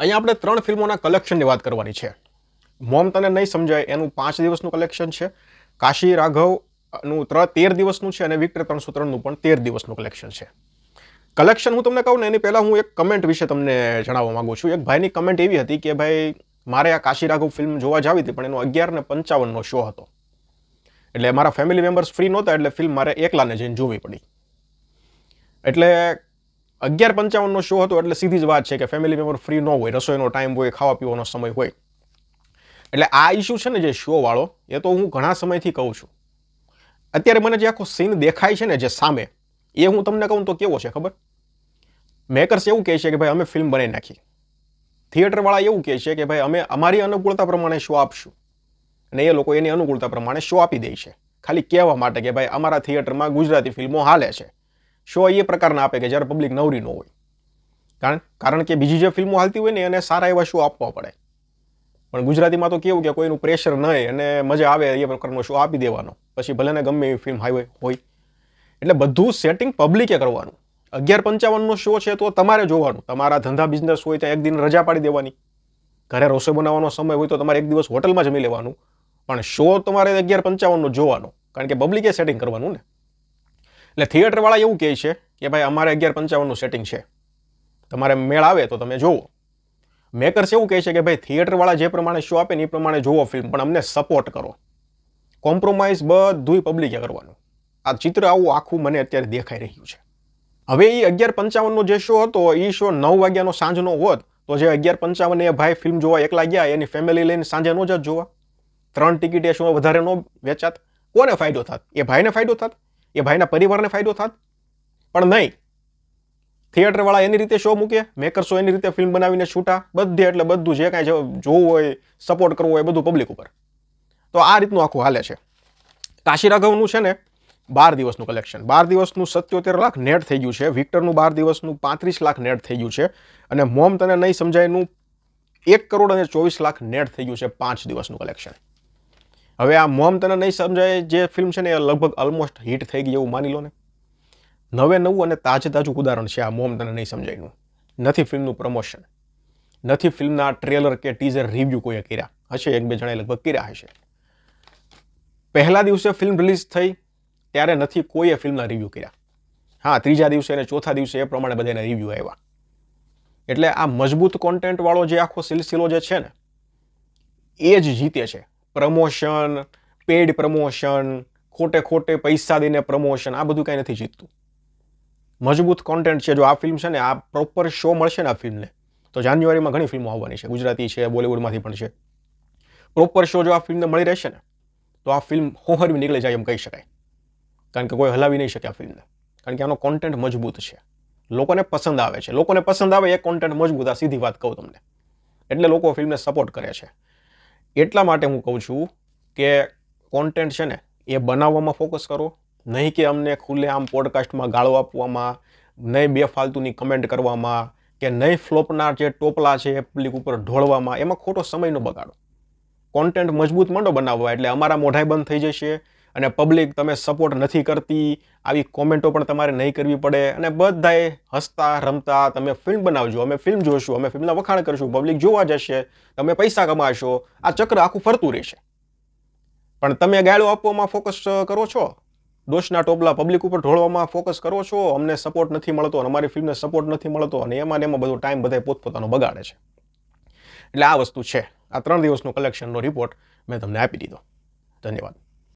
અહીંયા આપણે 3 ફિલ્મોના કલેક્શનની વાત કરવાની છે. મોમ તને નહીં સમજાય એનું 5 દિવસનું કલેક્શન છે. કાશી રાઘવનું 13 દિવસનું છે અને વિક્ટર 303નું પણ 13 દિવસનું કલેક્શન છે. કલેક્શન હું તમને કહું ને એની પહેલાં હું એક કમેન્ટ વિશે તમને જણાવવા માંગુ છું. એક ભાઈની કમેન્ટ એવી હતી કે ભાઈ મારે આ કાશી રાઘવ ફિલ્મ જોવા જાવી હતી, પણ એનો 11:55નો શો હતો. એટલે મારા ફેમિલી મેમ્બર્સ ફ્રી નહોતા, એટલે ફિલ્મ મારે એકલાને જઈને જોવી પડી. એટલે 11:55નો શો હતો, એટલે સીધી જ વાત છે કે ફેમિલી મેમ્બર ફ્રી ન હોય, રસોઈનો ટાઈમ હોય, ખાવા પીવાનો સમય હોય. એટલે આ ઇસ્યુ છે ને જે શો વાળો, એ તો હું ઘણા સમયથી કહું છું. અત્યારે મને જે આખો સીન દેખાય છે ને જે સામે, એ હું તમને કહું તો કેવો છે ખબર? મેકર્સ એવું કહે છે કે ભાઈ અમે ફિલ્મ બનાવી નાખી, થિયેટરવાળા એવું કહે છે કે ભાઈ અમે અમારી અનુકૂળતા પ્રમાણે શો આપશું, અને એ લોકો એની અનુકૂળતા પ્રમાણે શો આપી દે છે, ખાલી કહેવા માટે કે ભાઈ અમારા થિયેટરમાં ગુજરાતી ફિલ્મો હાલે છે. શો એ પ્રકારના આપે કે જ્યારે પબ્લિક નવરી ન હોય, કારણ કે બીજી જે ફિલ્મો હાલતી હોય ને એને સારા એવા શો આપવા પડે. પણ ગુજરાતીમાં તો કેવું કે કોઈનું પ્રેશર નહીં અને મજા આવે એ પ્રકારનો શો આપી દેવાનો, પછી ભલે ને ગમે એવી ફિલ્મ હોય. એટલે બધું સેટિંગ પબ્લિકે કરવાનું. 11:55નો શો છે તો તમારે જોવાનું. તમારા ધંધા બિઝનેસ હોય તો એક દિન રજા પાડી દેવાની. ઘરે રસોઈ બનાવવાનો સમય હોય તો તમારે એક દિવસ હોટલમાં જમી લેવાનું, પણ શો તમારે 11:55નો જોવાનો, કારણ કે પબ્લિકે સેટિંગ કરવાનું ને. એટલે થિયેટરવાળા એવું કહે છે કે ભાઈ અમારે 11:55નું સેટિંગ છે, તમારે મેળ આવે તો તમે જોવો. મેકર્સ એવું કહે છે કે ભાઈ થિયેટરવાળા જે પ્રમાણે શો આપે ને એ પ્રમાણે જોવો ફિલ્મ, પણ અમને સપોર્ટ કરો. કોમ્પ્રોમાઇઝ બધુંય પબ્લિકે કરવાનું. આ ચિત્ર આવું આખું મને અત્યારે દેખાઈ રહ્યું છે. હવે એ 11:55નો જે શો હતો, એ શો 9 વાગ્યાનો સાંજનો હોત તો જે 11:55 એ ભાઈ ફિલ્મ જોવા એકલા ગયા, એની ફેમિલી લઈને સાંજે નો જ જોવા. 3 ટિકિટ એ શો વધારે નો વેચાત. કોને ફાયદો થાત? એ ભાઈને ફાયદો થાત, એ ભાઈના પરિવારને ફાયદો થાત. પણ નહીં, થિયેટરવાળા એની રીતે શો મૂકે, મેકર્સો એની રીતે ફિલ્મ બનાવીને છૂટા, બધે એટલે બધું જે કાંઈ જોવું હોય, સપોર્ટ કરવો હોય, બધું પબ્લિક ઉપર. તો આ રીતનું આખું હાલે છે. કાશી રાઘવનું છે ને 12 દિવસનું કલેક્શન, 12 દિવસનું 77 લાખ નેટ થઈ ગયું છે. વિક્ટરનું 12 દિવસનું 35 લાખ નેટ થઈ ગયું છે. અને મોમ તને નહીં સમજાયનું 1,24 લાખ નેટ થઈ ગયું છે 5 દિવસનું કલેક્શન. હવે આ મોમ તને નહીં સમજાય જે ફિલ્મ છે ને એ લગભગ ઓલમોસ્ટ હિટ થઈ ગઈ એવું માની લો ને. 9 અને તાજું ઉદાહરણ છે આ મોમ તને નહીં સમજાયનું. નથી ફિલ્મનું પ્રમોશન, નથી ફિલ્મના ટ્રેલર કે ટીઝર રિવ્યૂ કોઈએ કર્યા હશે, 1-2 જણાએ લગભગ કર્યા હશે. પહેલા દિવસે ફિલ્મ રિલીઝ થઈ ત્યારે નથી કોઈએ ફિલ્મના રિવ્યૂ કર્યા. હા, ત્રીજા દિવસે અને ચોથા દિવસે એ પ્રમાણે બધાના રિવ્યૂ આવ્યા. એટલે આ મજબૂત કોન્ટેન્ટવાળો જે આખો સિલસિલો જે છે ને, એ જ જીતે છે. પ્રમોશન, પેઇડ પ્રમોશન, ખોટે પૈસા દઈને પ્રમોશન, આ બધું કાંઈ નથી જીતતું. મજબૂત કોન્ટેન્ટ છે. જો આ ફિલ્મ છે ને, આ પ્રોપર શો મળશે ને આ ફિલ્મને, તો જાન્યુઆરીમાં ઘણી ફિલ્મો આવવાની છે, ગુજરાતી છે, બોલિવૂડમાંથી પણ છે. પ્રોપર શો જો આ ફિલ્મને મળી રહેશે ને, તો આ ફિલ્મ હોહરવી નીકળી જાય એમ કહી શકાય. કારણ કે કોઈ હલાવી નહીં શકે આ ફિલ્મને, કારણ કે આનો કોન્ટેન્ટ મજબૂત છે, લોકોને પસંદ આવે છે. લોકોને પસંદ આવે એ કોન્ટેન્ટ મજબૂત, આ સીધી વાત કહું તમને. એટલે લોકો ફિલ્મને સપોર્ટ કરે છે. એટલા માટે હું કહું છું કે કોન્ટેન્ટ છે ને એ બનાવવામાં ફોકસ કરો, નહીં કે અમને ખુલ્લે આમ પોડકાસ્ટમાં ગાળો આપવામાં, નહીં બેફાલતુની કમેન્ટ કરવામાં, કે નહીં ફ્લોપના જે ટોપલા છે એ પબ્લિક ઉપર ઢોળવામાં. એમાં ખોટો સમય ન બગાડો. કોન્ટેન્ટ મજબૂત મંડો બનાવવા, એટલે અમારા મોઢાઈ બંધ થઈ જશે અને પબ્લિક તમે સપોર્ટ નથી કરતી આવી કોમેન્ટો પણ તમારે નહીં કરવી પડે, અને બધાએ હસતા રમતા તમે ફિલ્મ બનાવજો, અમે ફિલ્મ જોઈશું, અમે ફિલ્મના વખાણ કરશું, પબ્લિક જોવા જશે, તમે પૈસા કમાશો. આ ચક્ર આખું ફરતું રહેશે. પણ તમે ગાળો આપવામાં ફોકસ કરો છો, દોષના ટોપલા પબ્લિક ઉપર ઢોળવામાં ફોકસ કરો છો, અમને સપોર્ટ નથી મળતો અને અમારી ફિલ્મને સપોર્ટ નથી મળતો, અને એમાં બધો ટાઈમ બધા પોતપોતાનો બગાડે છે. એટલે આ વસ્તુ છે. આ 3 દિવસનો કલેક્શનનો રિપોર્ટ મેં તમને આપી દીધો. ધન્યવાદ.